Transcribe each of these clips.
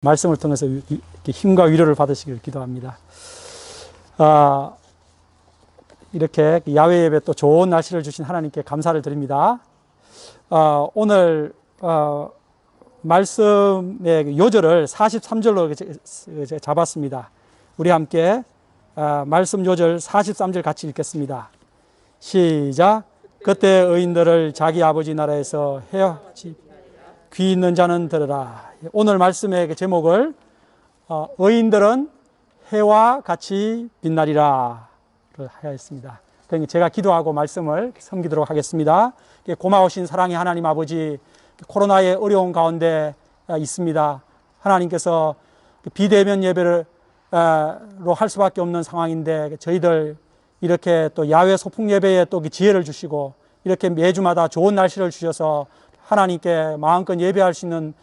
말씀을 통해서 힘과 위로를 받으시길 기도합니다. 이렇게 야외 예배 또 좋은 날씨를 주신 하나님께 감사를 드립니다. 오늘 말씀의 요절을 43절로 잡았습니다. 우리 함께 말씀 요절 43절 같이 읽겠습니다. 시작. 그때 의인들을 자기 아버지 나라에서 헤어지 귀 있는 자는 들으라. 오늘 말씀의 제목을 의인들은 해와 같이 빛나리라 하였습니다. 제가 기도하고 말씀을 섬기도록 하겠습니다. 고마우신 사랑의 하나님 아버지, 코로나의 어려운 가운데 있습니다. 하나님께서 비대면 예배로 할 수밖에 없는 상황인데 저희들 이렇게 또 야외 소풍 예배에 또 지혜를 주시고 이렇게 매주마다 좋은 날씨를 주셔서 하나님께 마음껏 예배할 수 있는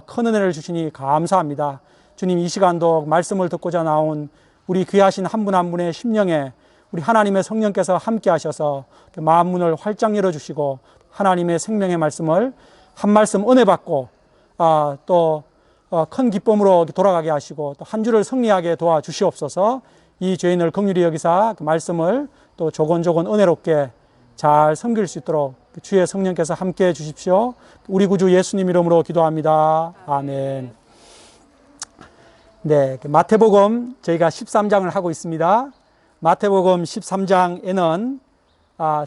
큰 은혜를 주시니 감사합니다. 주님, 이 시간도 말씀을 듣고자 나온 우리 귀하신 한 분 한 분의 심령에 우리 하나님의 성령께서 함께 하셔서 마음 문을 활짝 열어주시고 하나님의 생명의 말씀을 한 말씀 은혜 받고 또 큰 기쁨으로 돌아가게 하시고 또 한 주를 승리하게 도와주시옵소서. 이 죄인을 긍휼히 여기사 그 말씀을 또 조곤조곤 은혜롭게 잘 섬길 수 있도록 주의 성령께서 함께 해 주십시오. 우리 구주 예수님 이름으로 기도합니다. 아멘. 네, 마태복음 저희가 13장을 하고 있습니다. 마태복음 13장에는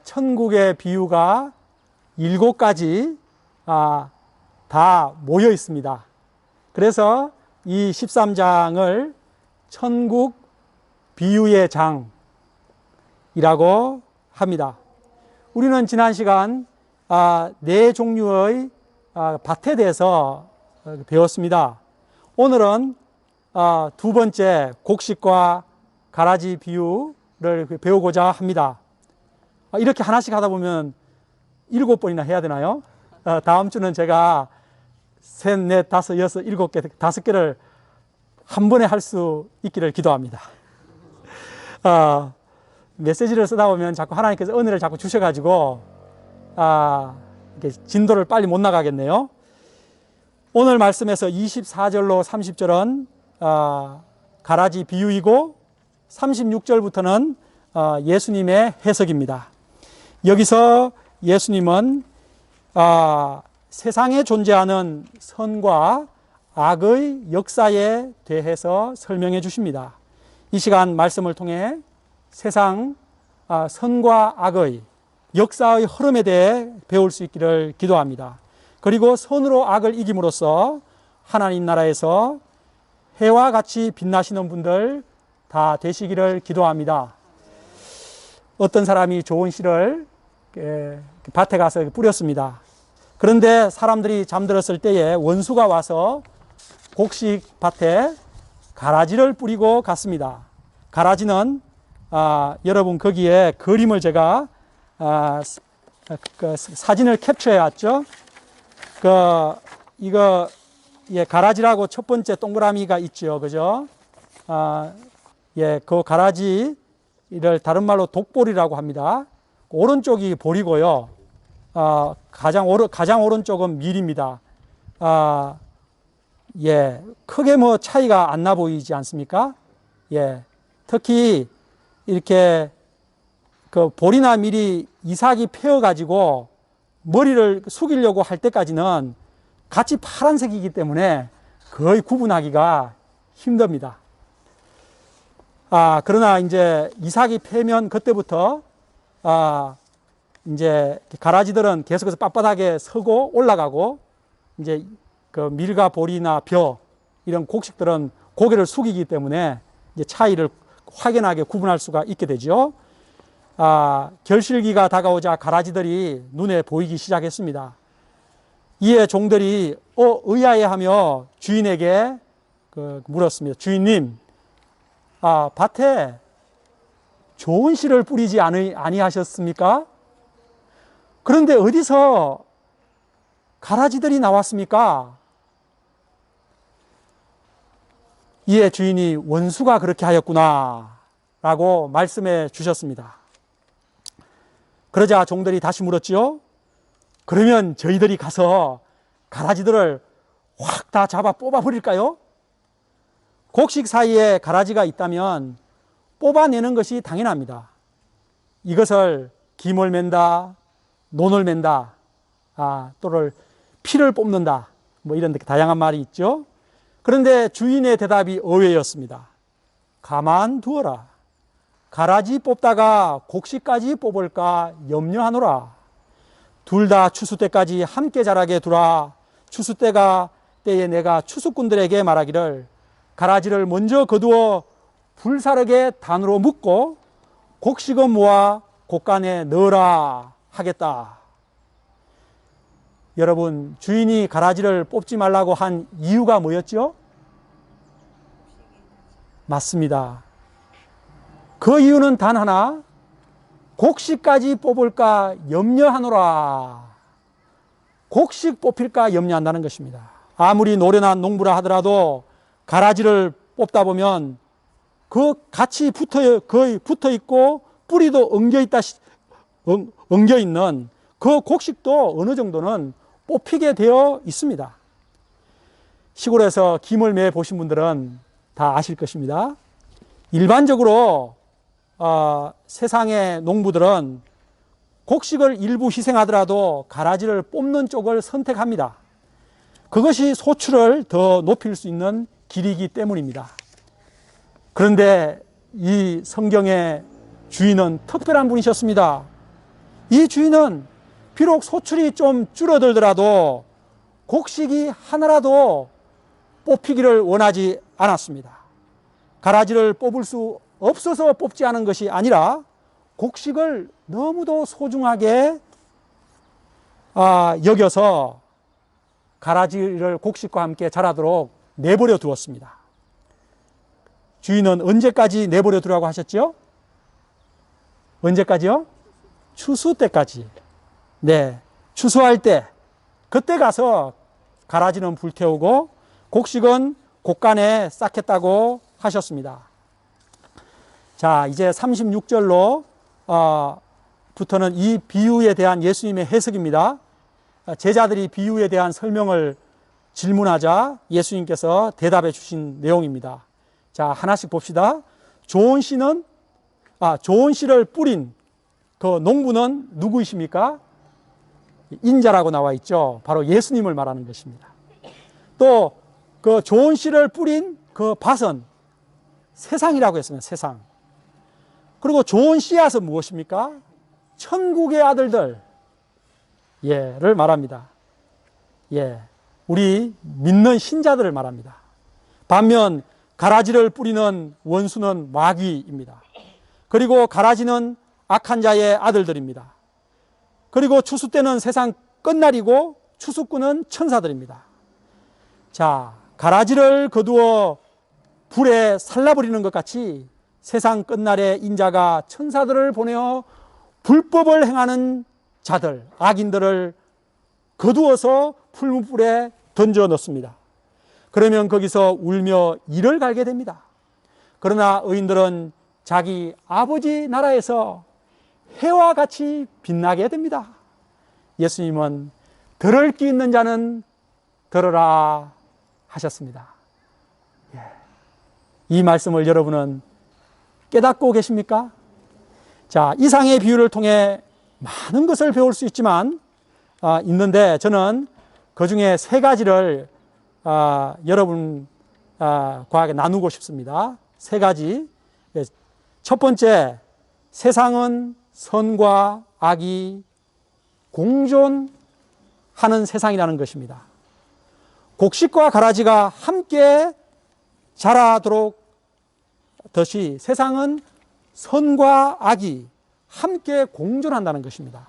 천국의 비유가 7가지 다 모여 있습니다. 그래서 이 13장을 천국 비유의 장이라고 합니다. 우리는 지난 시간 4종류의 밭에 대해서 배웠습니다. 오늘은 두 번째 곡식과 가라지 비유를 배우고자 합니다. 이렇게 하나씩 하다 보면 7번이나 해야 되나요? 다음 주는 제가 3, 4, 5, 6, 7개, 5개를 한 번에 할 수 있기를 기도합니다. 메시지를 쓰다 보면 자꾸 하나님께서 은혜를 자꾸 주셔가지고 이렇게 진도를 빨리 못 나가겠네요. 오늘 말씀에서 24절로 30절은 가라지 비유이고 36절부터는 예수님의 해석입니다. 여기서 예수님은 세상에 존재하는 선과 악의 역사에 대해서 설명해 주십니다. 이 시간 말씀을 통해 세상 선과 악의 역사의 흐름에 대해 배울 수 있기를 기도합니다. 그리고 선으로 악을 이김으로써 하나님 나라에서 해와 같이 빛나시는 분들 다 되시기를 기도합니다. 어떤 사람이 좋은 씨를 밭에 가서 뿌렸습니다. 그런데 사람들이 잠들었을 때에 원수가 와서 곡식 밭에 가라지를 뿌리고 갔습니다. 가라지는 여러분 거기에 그림을 제가 사진을 캡처해 왔죠. 이거 가라지라고 첫 번째 동그라미가 있죠, 그죠? 그 가라지를 다른 말로 독보리라고 합니다. 오른쪽이 보리고요. 가장 오른쪽은 밀입니다. 크게 뭐 차이가 안 나 보이지 않습니까? 특히 이렇게 그 보리나 밀이 이삭이 패어가지고 머리를 숙이려고 할 때까지는 같이 파란색이기 때문에 거의 구분하기가 힘듭니다. 그러나 이제 이삭이 패면 그때부터 이제 가라지들은 계속해서 빳빳하게 서고 올라가고 이제 그 밀과 보리나 벼 이런 곡식들은 고개를 숙이기 때문에 이제 차이를 확연하게 구분할 수가 있게 되죠. 결실기가 다가오자 가라지들이 눈에 보이기 시작했습니다. 이에 종들이 의아해하며 주인에게 물었습니다. 주인님, 밭에 좋은 씨를 뿌리지 아니하셨습니까? 그런데 어디서 가라지들이 나왔습니까? 이에 주인이 원수가 그렇게 하였구나 라고 말씀해 주셨습니다. 그러자 종들이 다시 물었지요. 그러면 저희들이 가서 가라지들을 확 다 잡아 뽑아버릴까요? 곡식 사이에 가라지가 있다면 뽑아내는 것이 당연합니다. 이것을 김을 맨다, 논을 맨다, 또를 피를 뽑는다, 뭐 이런 다양한 말이 있죠. 그런데 주인의 대답이 의외였습니다. 가만두어라. 가라지 뽑다가 곡식까지 뽑을까 염려하노라. 둘 다 추수 때까지 함께 자라게 두라. 추수 때에 내가 추수꾼들에게 말하기를 가라지를 먼저 거두어 불사르게 단으로 묶고 곡식은 모아 곡간에 넣으라 하겠다. 여러분, 주인이 가라지를 뽑지 말라고 한 이유가 뭐였죠? 맞습니다. 그 이유는 단 하나, 곡식까지 뽑을까 염려하노라. 곡식 뽑힐까 염려한다는 것입니다. 아무리 노련한 농부라 하더라도 가라지를 뽑다 보면 그 같이 거의 붙어 있고 뿌리도 엉겨 있는 그 곡식도 어느 정도는 뽑히게 되어 있습니다. 시골에서 김을 매 보신 분들은 다 아실 것입니다. 일반적으로 세상의 농부들은 곡식을 일부 희생하더라도 가라지를 뽑는 쪽을 선택합니다. 그것이 소출을 더 높일 수 있는 길이기 때문입니다. 그런데 이 성경의 주인은 특별한 분이셨습니다. 이 주인은 비록 소출이 좀 줄어들더라도 곡식이 하나라도 뽑히기를 원하지 않았습니다. 가라지를 뽑을 수 없어서 뽑지 않은 것이 아니라 곡식을 너무도 소중하게 여겨서 가라지를 곡식과 함께 자라도록 내버려 두었습니다. 주인은 언제까지 내버려 두라고 하셨죠? 언제까지요? 추수 때까지. 네, 추수할 때 그때 가서 가라지는 불태우고 곡식은 곡간에 쌓겠다고 하셨습니다. 자, 이제 36절로 부터는 이 비유에 대한 예수님의 해석입니다. 제자들이 비유에 대한 설명을 질문하자 예수님께서 대답해 주신 내용입니다. 자, 하나씩 봅시다. 좋은 씨를 뿌린 그 농부는 누구이십니까? 인자라고 나와 있죠. 바로 예수님을 말하는 것입니다. 또 그 좋은 씨를 뿌린 그 밭은 세상이라고 했습니다. 세상. 그리고 좋은 씨앗은 무엇입니까? 천국의 아들들, 를 말합니다. 우리 믿는 신자들을 말합니다. 반면 가라지를 뿌리는 원수는 마귀입니다. 그리고 가라지는 악한 자의 아들들입니다. 그리고 추수 때는 세상 끝날이고 추수꾼은 천사들입니다. 자, 가라지를 거두어 불에 살라버리는 것 같이 세상 끝날에 인자가 천사들을 보내어 불법을 행하는 자들, 악인들을 거두어서 풀무불에 던져 넣습니다. 그러면 거기서 울며 이를 갈게 됩니다. 그러나 의인들은 자기 아버지 나라에서 해와 같이 빛나게 됩니다. 예수님은 들을 귀 있는 자는 들으라 하셨습니다. 이 말씀을 여러분은 깨닫고 계십니까? 자, 이상의 비유를 통해 많은 것을 배울 수 있는데 저는 그 중에 세 가지를 여러분과 나누고 싶습니다. 세 가지. 첫 번째, 세상은 선과 악이 공존하는 세상이라는 것입니다. 곡식과 가라지가 함께 자라도록 듯이 세상은 선과 악이 함께 공존한다는 것입니다.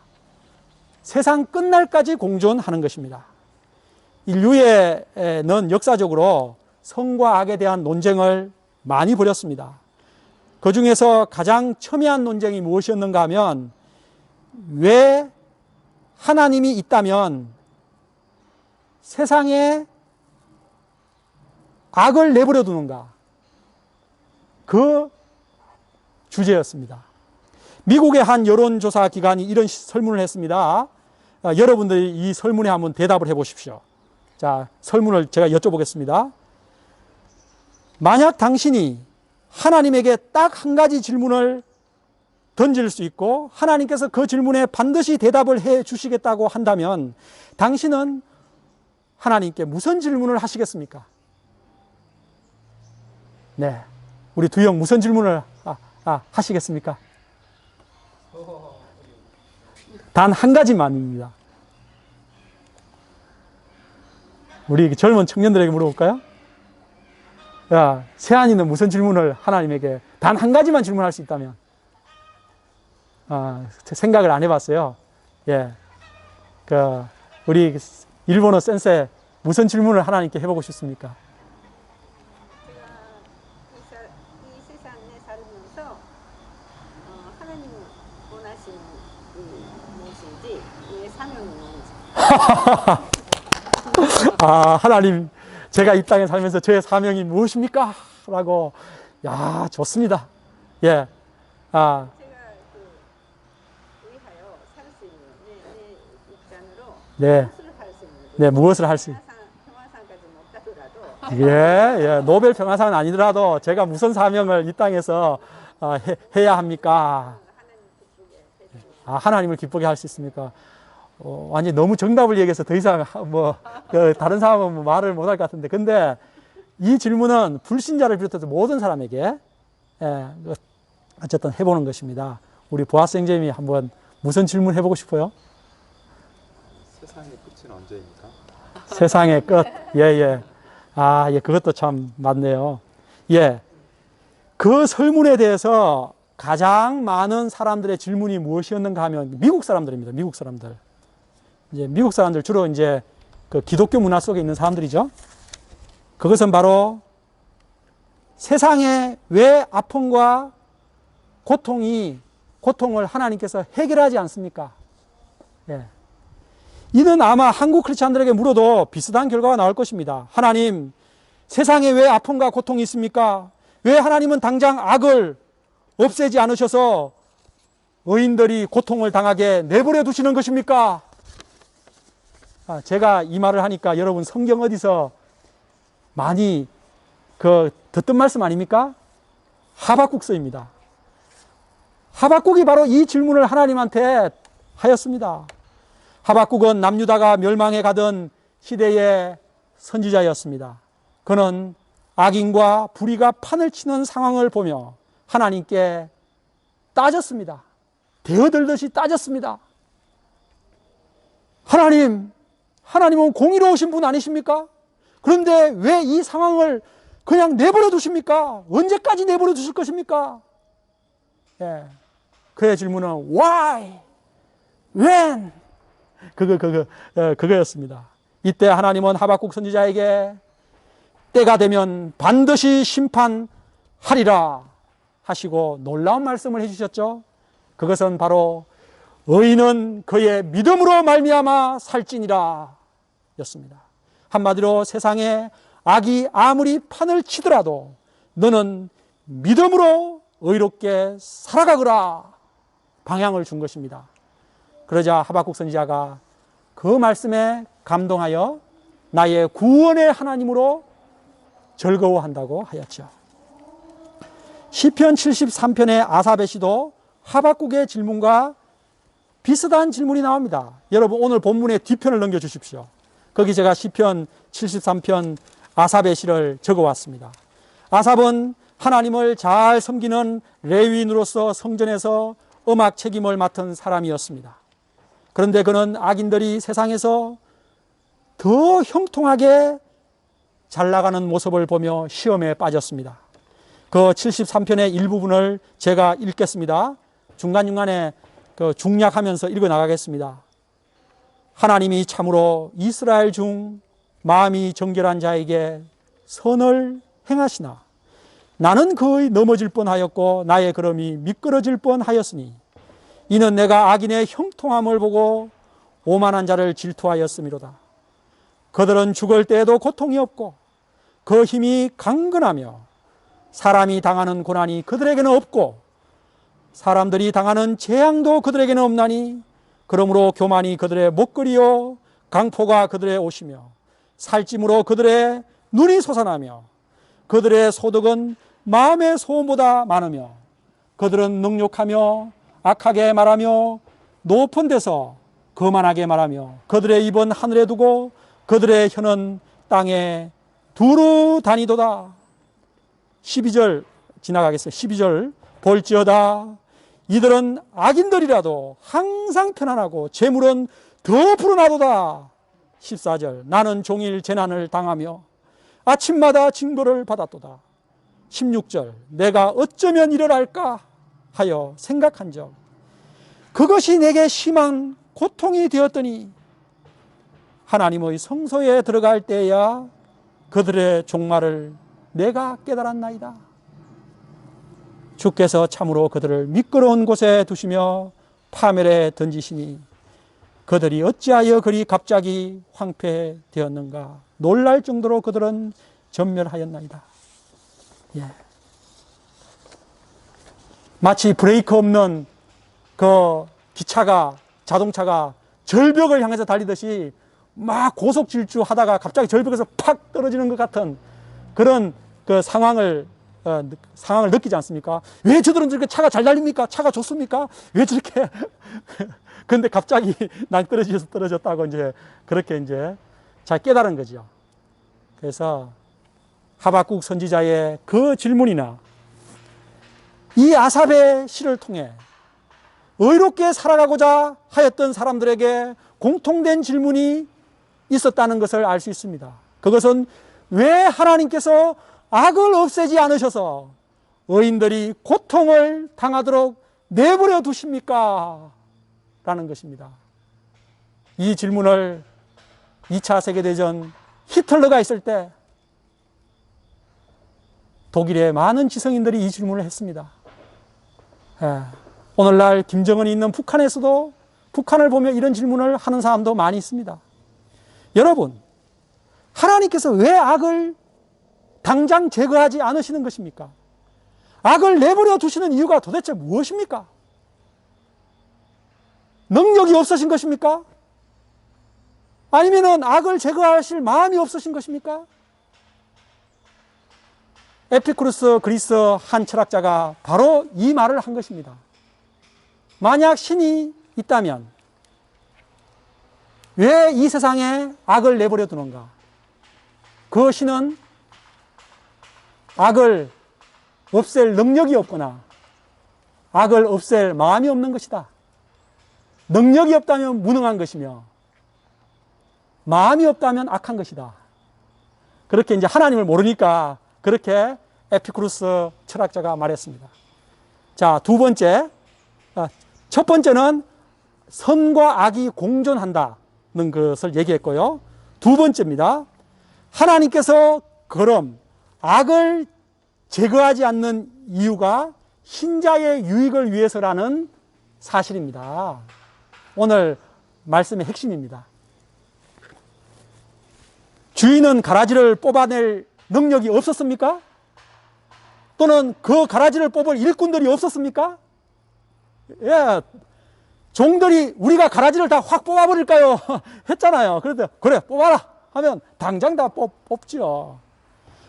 세상 끝날까지 공존하는 것입니다. 인류에는 역사적으로 선과 악에 대한 논쟁을 많이 벌였습니다. 그 중에서 가장 첨예한 논쟁이 무엇이었는가 하면 왜 하나님이 있다면 세상에 악을 내버려 두는가? 그 주제였습니다. 미국의 한 여론조사 기관이 이런 설문을 했습니다. 여러분들이 이 설문에 한번 대답을 해 보십시오. 자, 설문을 제가 여쭤보겠습니다. 만약 당신이 하나님에게 딱 한 가지 질문을 던질 수 있고 하나님께서 그 질문에 반드시 대답을 해 주시겠다고 한다면 당신은 하나님께 무슨 질문을 하시겠습니까? 네, 우리 두영 무슨 질문을 하시겠습니까? 단 한 가지만입니다. 우리 젊은 청년들에게 물어볼까요? 야, 세안이는 무슨 질문을 하나님에게 단 한 가지만 질문할 수 있다면? 생각을 안 해봤어요. 예, 우리 일본어 센세 무슨 질문을 하나님께 해보고 싶습니까? 제가 이 세상에 살면서 하나님 원하시는 무엇인지, 왜 사명이 뭔지. 하나님, 제가 이 땅에 살면서 저의 사명이 무엇입니까? 라고, 야, 좋습니다. 예, 제가 위하여 살 수 있는 내 입장으로 네, 무엇을 할 수 있는 네, 무엇을 할 수, 평화상까지 못 가더라도 예, 노벨 평화상은 아니더라도 제가 무슨 사명을 이 땅에서 해야 합니까? 하나님을 기쁘게 할 수 있습니까? 완전히 너무 정답을 얘기해서 더 이상 다른 사람은 말을 못할 것 같은데, 근데 이 질문은 불신자를 비롯해서 모든 사람에게 어쨌든 해보는 것입니다. 우리 보아스 형제님이 한번 무슨 질문 해보고 싶어요? 세상의 끝은 언제입니까? 세상의 끝. 예. 예, 그것도 참 맞네요. 예. 그 설문에 대해서 가장 많은 사람들의 질문이 무엇이었는가 하면 미국 사람들입니다. 미국 사람들. 이제 미국 사람들 주로 이제 그 기독교 문화 속에 있는 사람들이죠. 그것은 세상에 왜 아픔과 고통을 하나님께서 해결하지 않습니까? 예. 이는 아마 한국 크리스찬들에게 물어도 비슷한 결과가 나올 것입니다. 하나님, 세상에 왜 아픔과 고통이 있습니까? 왜 하나님은 당장 악을 없애지 않으셔서 의인들이 고통을 당하게 내버려 두시는 것입니까? 제가 이 말을 하니까 여러분 성경 어디서 많이 듣던 말씀 아닙니까? 하박국서입니다. 하박국이 바로 이 질문을 하나님한테 하였습니다. 하박국은 남유다가 멸망해 가던 시대의 선지자였습니다. 그는 악인과 불의가 판을 치는 상황을 보며 하나님께 따졌습니다. 대어들듯이 따졌습니다. 하나님은 공의로우신 분 아니십니까? 그런데 왜 이 상황을 그냥 내버려 두십니까? 언제까지 내버려 두실 것입니까? 예. 그의 질문은 why? when? 그거였습니다. 이때 하나님은 하박국 선지자에게 때가 되면 반드시 심판하리라 하시고 놀라운 말씀을 해주셨죠. 그것은 바로 의인은 그의 믿음으로 말미암아 살지니라 였습니다. 한마디로 세상에 악이 아무리 판을 치더라도 너는 믿음으로 의롭게 살아가거라 방향을 준 것입니다. 그러자 하박국 선지자가 그 말씀에 감동하여 나의 구원의 하나님으로 즐거워한다고 하였죠. 시편 73편의 아사베 시도 하박국의 질문과 비슷한 질문이 나옵니다. 여러분 오늘 본문의 뒤편을 넘겨주십시오. 거기 제가 시편 73편 아삽의 시를 적어왔습니다. 아삽은 하나님을 잘 섬기는 레위인으로서 성전에서 음악 책임을 맡은 사람이었습니다. 그런데 그는 악인들이 세상에서 더 형통하게 잘 나가는 모습을 보며 시험에 빠졌습니다. 그 73편의 일부분을 제가 읽겠습니다. 중간중간에 중략하면서 읽어 나가겠습니다. 하나님이 참으로 이스라엘 중 마음이 정결한 자에게 선을 행하시나 나는 거의 넘어질 뻔하였고 나의 걸음이 미끄러질 뻔하였으니 이는 내가 악인의 형통함을 보고 오만한 자를 질투하였음이로다. 그들은 죽을 때에도 고통이 없고 그 힘이 강건하며 사람이 당하는 고난이 그들에게는 없고 사람들이 당하는 재앙도 그들에게는 없나니 그러므로 교만이 그들의 목걸이요 강포가 그들의 옷이며 살찜으로 그들의 눈이 솟아나며 그들의 소득은 마음의 소원보다 많으며 그들은 능욕하며 악하게 말하며 높은 데서 거만하게 말하며 그들의 입은 하늘에 두고 그들의 혀는 땅에 두루 다니도다. 12절 지나가겠어요. 12절 볼지어다 이들은 악인들이라도 항상 편안하고 재물은 더 불어나도다. 14절 나는 종일 재난을 당하며 아침마다 징벌을 받았도다. 16절 내가 어쩌면 이를 알까 하여 생각한 적 그것이 내게 심한 고통이 되었더니 하나님의 성소에 들어갈 때야 그들의 종말을 내가 깨달았나이다. 주께서 참으로 그들을 미끄러운 곳에 두시며 파멸에 던지시니 그들이 어찌하여 그리 갑자기 황폐되었는가. 놀랄 정도로 그들은 전멸하였나이다. 예. 마치 브레이크 없는 그 기차가, 자동차가 절벽을 향해서 달리듯이 막 고속 질주하다가 갑자기 절벽에서 팍 떨어지는 것 같은 그런 그 상황을 느끼지 않습니까? 왜 저들은 저렇게 차가 잘 달립니까? 차가 좋습니까? 왜 저렇게 근데 갑자기 난 떨어졌다고 이제 그렇게 이제 잘 깨달은 거죠. 그래서 하박국 선지자의 그 질문이나 이 아삽의 시를 통해 의롭게 살아가고자 하였던 사람들에게 공통된 질문이 있었다는 것을 알 수 있습니다. 그것은 왜 하나님께서 악을 없애지 않으셔서 의인들이 고통을 당하도록 내버려 두십니까? 라는 것입니다. 이 질문을 2차 세계대전 히틀러가 있을 때 독일의 많은 지성인들이 이 질문을 했습니다. 오늘날 김정은이 있는 북한에서도 북한을 보며 이런 질문을 하는 사람도 많이 있습니다. 여러분, 하나님께서 왜 악을 당장 제거하지 않으시는 것입니까? 악을 내버려 두시는 이유가 도대체 무엇입니까? 능력이 없으신 것입니까? 아니면 악을 제거하실 마음이 없으신 것입니까? 에피쿠르스 그리스 한 철학자가 바로 이 말을 한 것입니다. 만약 신이 있다면 왜 이 세상에 악을 내버려 두는가? 그 신은 악을 없앨 능력이 없거나 악을 없앨 마음이 없는 것이다. 능력이 없다면 무능한 것이며 마음이 없다면 악한 것이다. 그렇게 이제 하나님을 모르니까 그렇게 에피쿠르스 철학자가 말했습니다. 자, 두 번째, 첫 번째는 선과 악이 공존한다는 것을 얘기했고요. 두 번째입니다. 하나님께서 그럼 악을 제거하지 않는 이유가 신자의 유익을 위해서라는 사실입니다. 오늘 말씀의 핵심입니다. 주인은 가라지를 뽑아낼 능력이 없었습니까? 또는 그 가라지를 뽑을 일꾼들이 없었습니까? 예, 종들이 우리가 가라지를 다 확 뽑아버릴까요? 했잖아요. 그런데 그래 뽑아라 하면 당장 다 뽑죠.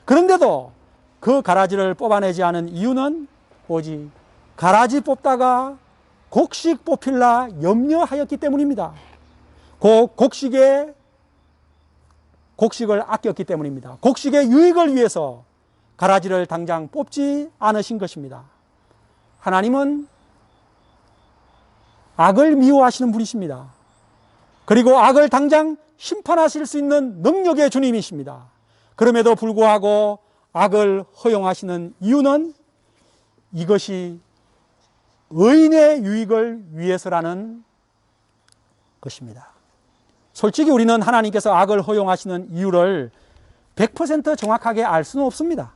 그런데도 그 가라지를 뽑아내지 않은 이유는 오직 가라지 뽑다가 곡식 뽑힐라 염려하였기 때문입니다. 곡식을 아꼈기 때문입니다. 곡식의 유익을 위해서 가라지를 당장 뽑지 않으신 것입니다. 하나님은 악을 미워하시는 분이십니다. 그리고 악을 당장 심판하실 수 있는 능력의 주님이십니다. 그럼에도 불구하고 악을 허용하시는 이유는 이것이 의인의 유익을 위해서라는 것입니다. 솔직히 우리는 하나님께서 악을 허용하시는 이유를 100% 정확하게 알 수는 없습니다.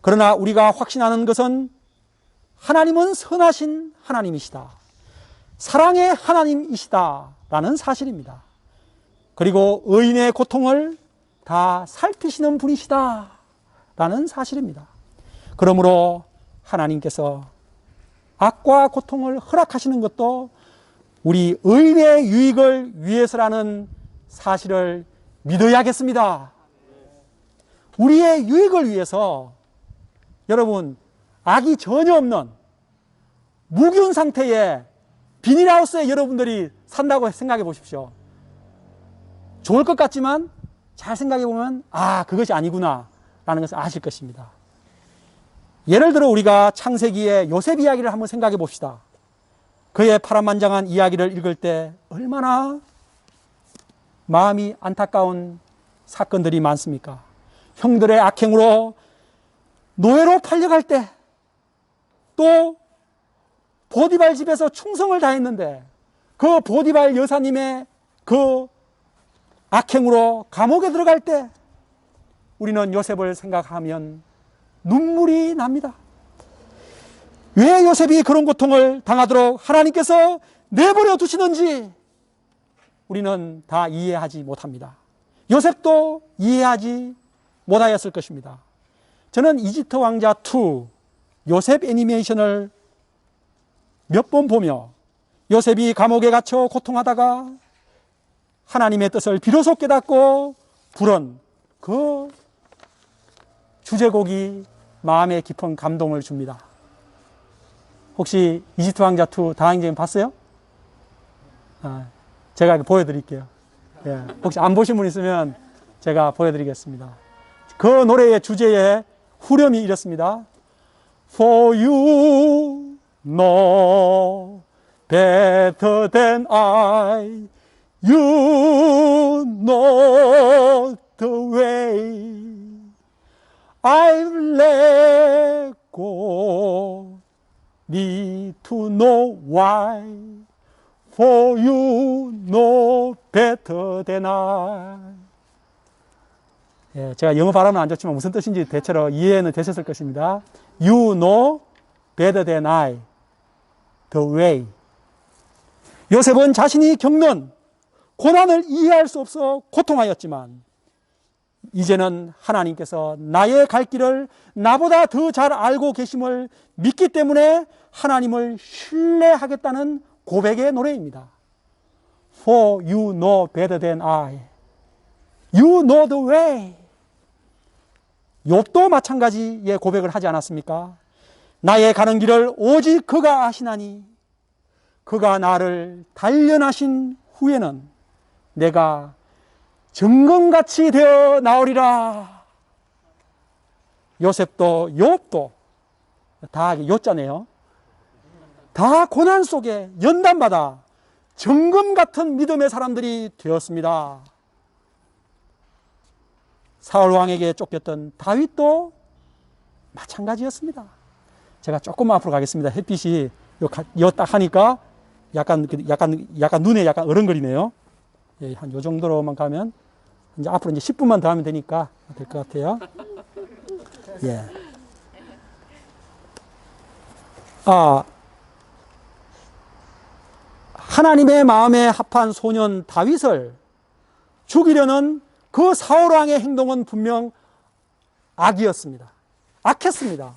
그러나 우리가 확신하는 것은 하나님은 선하신 하나님이시다. 사랑의 하나님이시다라는 사실입니다. 그리고 의인의 고통을 다 살피시는 분이시다라는 사실입니다. 그러므로 하나님께서 악과 고통을 허락하시는 것도 우리 의인의 유익을 위해서라는 사실을 믿어야겠습니다. 우리의 유익을 위해서 여러분, 악이 전혀 없는 무균 상태의 비닐하우스에 여러분들이 산다고 생각해 보십시오. 좋을 것 같지만 잘 생각해 보면 그것이 아니구나 라는 것을 아실 것입니다. 예를 들어 우리가 창세기의 요셉 이야기를 한번 생각해 봅시다. 그의 파란만장한 이야기를 읽을 때 얼마나 마음이 안타까운 사건들이 많습니까? 형들의 악행으로 노예로 팔려갈 때, 또 보디발 집에서 충성을 다했는데 그 보디발 여사님의 그 악행으로 감옥에 들어갈 때 우리는 요셉을 생각하면 눈물이 납니다. 왜 요셉이 그런 고통을 당하도록 하나님께서 내버려 두시는지 우리는 다 이해하지 못합니다. 요셉도 이해하지 못하였을 것입니다. 저는 이집트 왕자 2 요셉 애니메이션을 몇 번 보며 요셉이 감옥에 갇혀 고통하다가 하나님의 뜻을 비로소 깨닫고 부른 그 주제곡이 마음에 깊은 감동을 줍니다. 혹시 이집트 왕자 2 다항쟁 봤어요? 제가 보여드릴게요. 예, 혹시 안 보신 분 있으면 제가 보여드리겠습니다. 그 노래의 주제에 후렴이 이렇습니다. For you know better than I, you know the way I've let go, need to know why, for you know better than I. 예, 제가 영어 발음은 안 좋지만 무슨 뜻인지 대체로 이해는 되셨을 것입니다. You know better than I, the way. 요셉은 자신이 겪는 고난을 이해할 수 없어 고통하였지만 이제는 하나님께서 나의 갈 길을 나보다 더 잘 알고 계심을 믿기 때문에 하나님을 신뢰하겠다는 고백의 노래입니다. For you know better than I. You know the way. 욥도 마찬가지의 고백을 하지 않았습니까? 나의 가는 길을 오직 그가 아시나니 그가 나를 단련하신 후에는 내가 정금같이 되어 나오리라. 요셉도 욥도 다 요자네요. 다 고난 속에 연단받아 정금 같은 믿음의 사람들이 되었습니다. 사울 왕에게 쫓겼던 다윗도 마찬가지였습니다. 제가 조금 앞으로 가겠습니다. 햇빛이 요 딱 하니까 약간 눈에 약간 어른거리네요. 예, 한 요 정도로만 가면 이제 앞으로 이제 10분만 더 하면 되니까 될 것 같아요. 예. 하나님의 마음에 합한 소년 다윗을 죽이려는 그 사울 왕의 행동은 분명 악이었습니다. 악했습니다.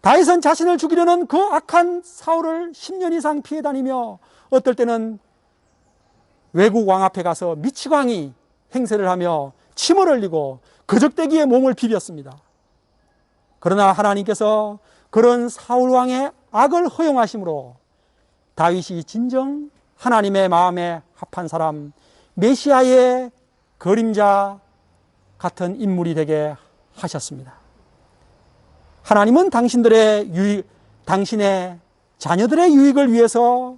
다윗은 자신을 죽이려는 그 악한 사울을 10년 이상 피해 다니며 어떨 때는 외국 왕 앞에 가서 미치광이 행세를 하며 침을 흘리고 거적대기에 몸을 비볐습니다. 그러나 하나님께서 그런 사울 왕의 악을 허용하심으로 다윗이 진정 하나님의 마음에 합한 사람, 메시아의 그림자 같은 인물이 되게 하셨습니다. 하나님은 당신의 자녀들의 유익을 위해서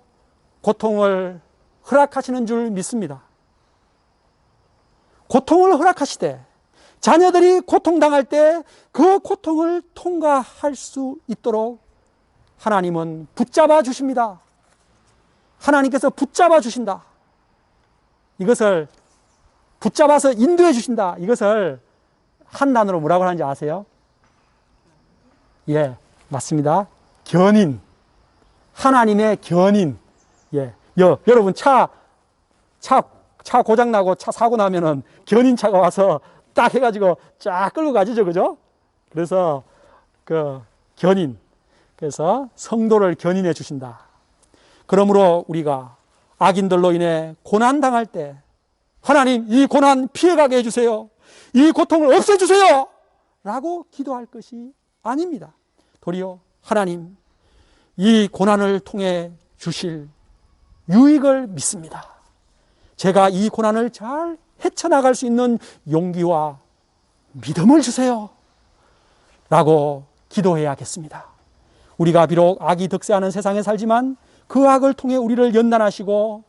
고통을 허락하시는 줄 믿습니다. 고통을 허락하시되 자녀들이 고통당할 때 그 고통을 통과할 수 있도록 하나님은 붙잡아 주십니다. 하나님께서 붙잡아 주신다. 이것을 붙잡아서 인도해 주신다. 이것을 한 단어로 뭐라고 하는지 아세요? 예, 맞습니다. 견인. 하나님의 견인. 예, 여러분 차 고장나고 차 사고 나면은 견인차가 와서 딱 해가지고 쫙 끌고 가지죠, 그죠? 그래서 그 견인. 그래서 성도를 견인해 주신다. 그러므로 우리가 악인들로 인해 고난당할 때 하나님, 이 고난 피해가게 해주세요. 이 고통을 없애주세요. 라고 기도할 것이 아닙니다. 도리어 하나님, 이 고난을 통해 주실 유익을 믿습니다. 제가 이 고난을 잘 헤쳐나갈 수 있는 용기와 믿음을 주세요. 라고 기도해야겠습니다. 우리가 비록 악이 득세하는 세상에 살지만 그 악을 통해 우리를 연단하시고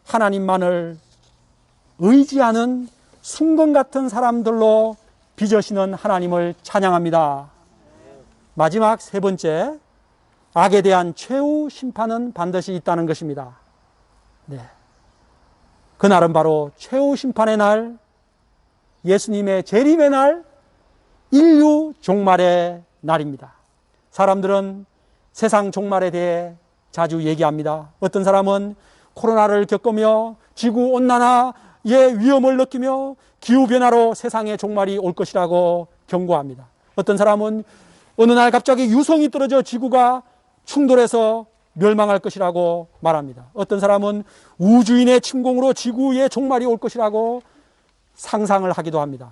하나님만을 의지하는 순금 같은 사람들로 빚으시는 하나님을 찬양합니다. 마지막 세 번째, 악에 대한 최후 심판은 반드시 있다는 것입니다. 네. 그날은 바로 최후 심판의 날, 예수님의 재림의 날, 인류 종말의 날입니다. 사람들은 세상 종말에 대해 자주 얘기합니다. 어떤 사람은 코로나를 겪으며 지구온난화의 위험을 느끼며 기후변화로 세상의 종말이 올 것이라고 경고합니다. 어떤 사람은 어느 날 갑자기 유성이 떨어져 지구가 충돌해서 멸망할 것이라고 말합니다. 어떤 사람은 우주인의 침공으로 지구의 종말이 올 것이라고 상상을 하기도 합니다.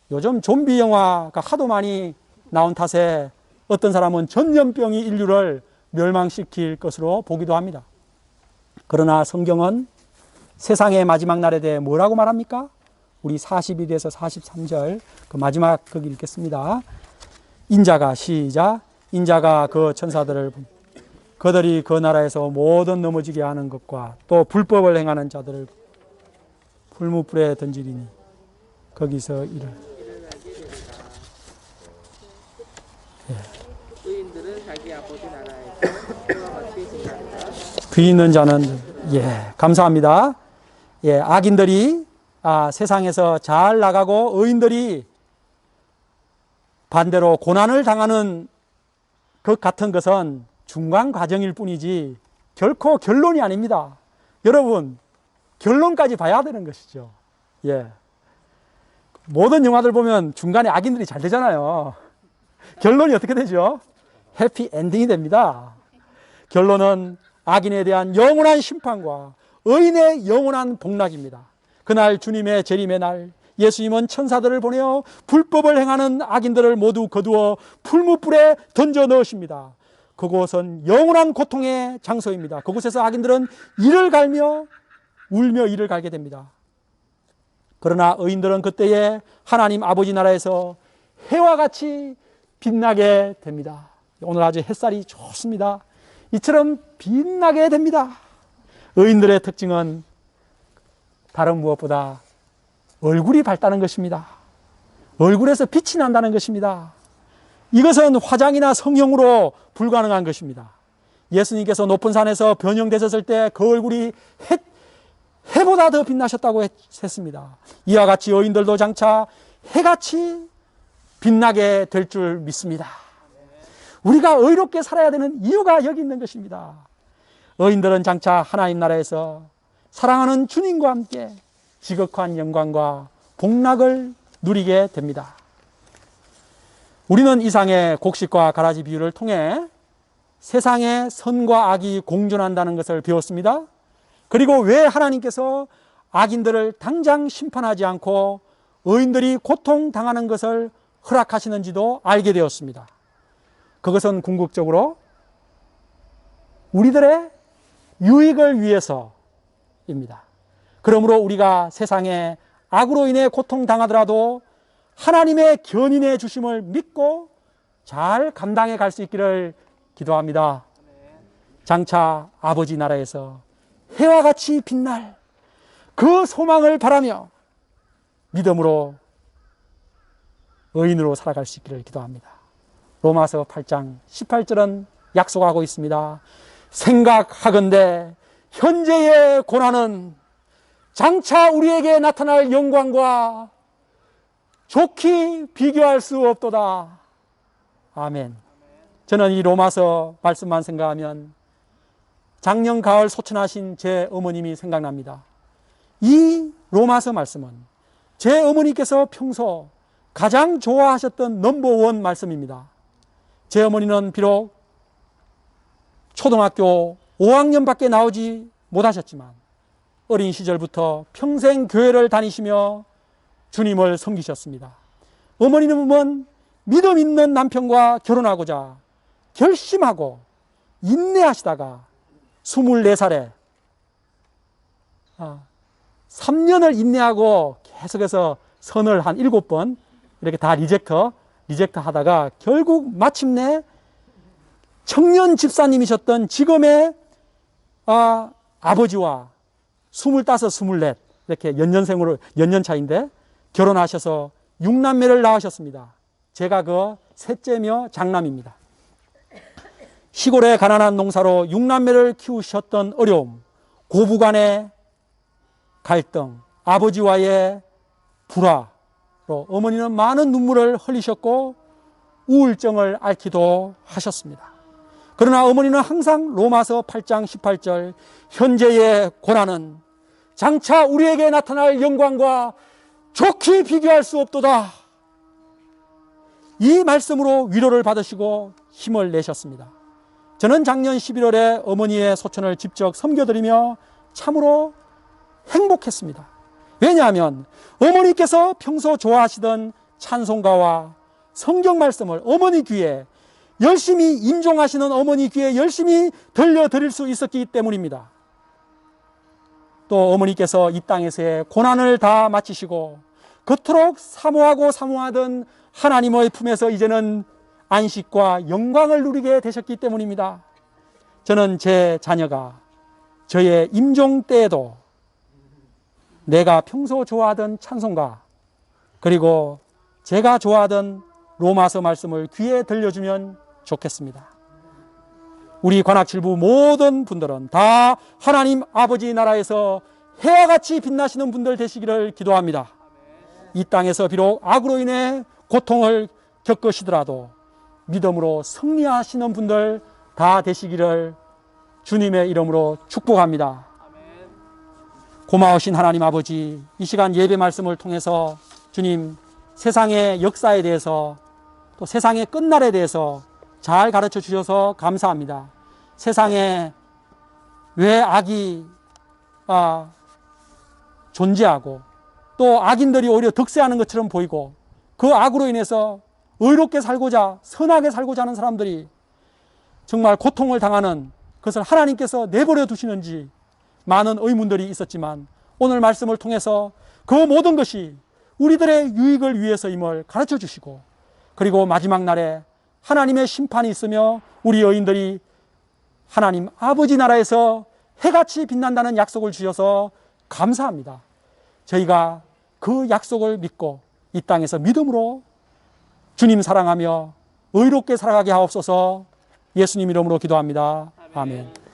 요즘 좀비 영화가 하도 많이 나온 탓에 어떤 사람은 전염병이 인류를 멸망시킬 것으로 보기도 합니다. 그러나 성경은 세상의 마지막 날에 대해 뭐라고 말합니까? 우리 42에서 43절 그 마지막 거기 읽겠습니다. 인자가 시작. 인자가 그 천사들을 그들이 그 나라에서 모든 넘어지게 하는 것과 또 불법을 행하는 자들을 풀무불에 던지리니 거기서 이를 의인들은 자기 아버지 나라에서 그와 같이 지나리라. 귀 있는 자는 감사합니다. 악인들이 세상에서 잘 나가고 의인들이 반대로 고난을 당하는 것 같은 것은 중간 과정일 뿐이지 결코 결론이 아닙니다. 여러분, 결론까지 봐야 되는 것이죠. 모든 영화들 보면 중간에 악인들이 잘 되잖아요. 결론이 어떻게 되죠? 해피 엔딩이 됩니다. 결론은 악인에 대한 영원한 심판과 의인의 영원한 복락입니다. 그날 주님의 재림의 날, 예수님은 천사들을 보내어 불법을 행하는 악인들을 모두 거두어 풀무불에 던져 넣으십니다. 그곳은 영원한 고통의 장소입니다. 그곳에서 악인들은 이를 갈며 울며 이를 갈게 됩니다. 그러나 의인들은 그때에 하나님 아버지 나라에서 해와 같이 빛나게 됩니다. 오늘 아주 햇살이 좋습니다. 이처럼 빛나게 됩니다. 의인들의 특징은 다른 무엇보다 얼굴이 밝다는 것입니다. 얼굴에서 빛이 난다는 것입니다. 이것은 화장이나 성형으로 불가능한 것입니다. 예수님께서 높은 산에서 변형되셨을 때 그 얼굴이 해보다 더 빛나셨다고 했습니다. 이와 같이 의인들도 장차 해같이 빛나게 될 줄 믿습니다. 우리가 의롭게 살아야 되는 이유가 여기 있는 것입니다. 의인들은 장차 하나님 나라에서 사랑하는 주님과 함께 지극한 영광과 복락을 누리게 됩니다. 우리는 이상의 곡식과 가라지 비유를 통해 세상에 선과 악이 공존한다는 것을 배웠습니다. 그리고 왜 하나님께서 악인들을 당장 심판하지 않고 의인들이 고통당하는 것을 허락하시는지도 알게 되었습니다. 그것은 궁극적으로 우리들의 유익을 위해서입니다. 그러므로 우리가 세상에 악으로 인해 고통당하더라도 하나님의 견인해 주심을 믿고 잘 감당해 갈 수 있기를 기도합니다. 장차 아버지 나라에서 해와 같이 빛날 그 소망을 바라며 믿음으로 의인으로 살아갈 수 있기를 기도합니다. 로마서 8장 18절은 약속하고 있습니다. 생각하건대 현재의 고난은 장차 우리에게 나타날 영광과 좋게 비교할 수 없도다. 아멘. 저는 이 로마서 말씀만 생각하면 작년 가을 소천하신 제 어머님이 생각납니다. 이 로마서 말씀은 제 어머니께서 평소 가장 좋아하셨던 넘버원 말씀입니다. 제 어머니는 비록 초등학교 5학년밖에 나오지 못하셨지만 어린 시절부터 평생 교회를 다니시며 주님을 섬기셨습니다. 어머니는 믿음 있는 남편과 결혼하고자 결심하고 인내하시다가 24살에 3년을 인내하고 계속해서 선을 한 7번 이렇게 다 리젝트 하다가 결국 마침내 청년 집사님이셨던 지금의 아버지와 25, 24 이렇게 연년차인데 결혼하셔서 6남매를 낳으셨습니다. 제가 그 셋째며 장남입니다. 시골의 가난한 농사로 6남매를 키우셨던 어려움, 고부간의 갈등, 아버지와의 불화로 어머니는 많은 눈물을 흘리셨고 우울증을 앓기도 하셨습니다. 그러나 어머니는 항상 로마서 8장 18절 현재의 고난은 장차 우리에게 나타날 영광과 좋게 비교할 수 없도다. 이 말씀으로 위로를 받으시고 힘을 내셨습니다. 저는 작년 11월에 어머니의 소천을 직접 섬겨드리며 참으로 행복했습니다. 왜냐하면 어머니께서 평소 좋아하시던 찬송가와 성경 말씀을 어머니 귀에 열심히 임종하시는 어머니 귀에 열심히 들려드릴 수 있었기 때문입니다. 또 어머니께서 이 땅에서의 고난을 다 마치시고 그토록 사모하던 하나님의 품에서 이제는 안식과 영광을 누리게 되셨기 때문입니다. 저는 제 자녀가 저의 임종 때에도 내가 평소 좋아하던 찬송가 그리고 제가 좋아하던 로마서 말씀을 귀에 들려주면 좋겠습니다. 우리 관악칠부 모든 분들은 다 하나님 아버지 나라에서 해와 같이 빛나시는 분들 되시기를 기도합니다. 이 땅에서 비록 악으로 인해 고통을 겪으시더라도 믿음으로 승리하시는 분들 다 되시기를 주님의 이름으로 축복합니다. 고마우신 하나님 아버지, 이 시간 예배 말씀을 통해서 주님 세상의 역사에 대해서 또 세상의 끝날에 대해서 잘 가르쳐 주셔서 감사합니다. 세상에 왜 악이 존재하고 또 악인들이 오히려 득세하는 것처럼 보이고 그 악으로 인해서 의롭게 살고자 선하게 살고자 하는 사람들이 정말 고통을 당하는 그것을 하나님께서 내버려 두시는지 많은 의문들이 있었지만 오늘 말씀을 통해서 그 모든 것이 우리들의 유익을 위해서임을 가르쳐 주시고 그리고 마지막 날에 하나님의 심판이 있으며 우리 여인들이 하나님 아버지 나라에서 해같이 빛난다는 약속을 주셔서 감사합니다. 저희가 그 약속을 믿고 이 땅에서 믿음으로 주님 사랑하며 의롭게 살아가게 하옵소서. 예수님 이름으로 기도합니다. 아멘.